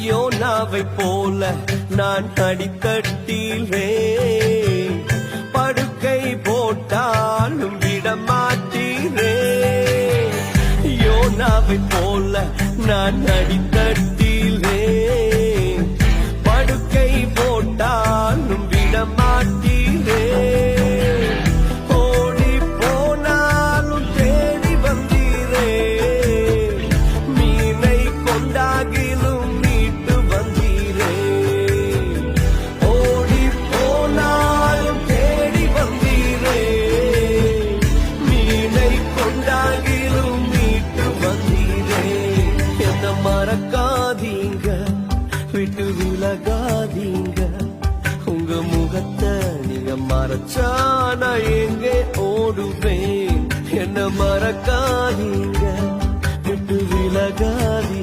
யோனாவை போல நான் அடித்தட்டிலே படுக்கை போட்டாலும் விடமாட்டீரே. யோனாவை போல நான் அடித்தட்டிலே படுக்கை போட்டாலும் விடமாட்டீரே. ஓடி போனாலும் தேடி வந்தீரே, மீனை கொண்டாகிலும் மீட்டு வந்தீரே. ஓடி போனாலும் தேடி வந்தீரே, மீனை கொண்டாகிலும் மீட்டு வந்தீரே. என்ன மறக்காதீங்க, விட்டு விலகாதீங்க, உங்க முகத்தை நீங்க மறைச்சா நான் எங்கே ஓடுவேன். என்ன மறக்காதீங்க, விட்டு விலகாதீங்க,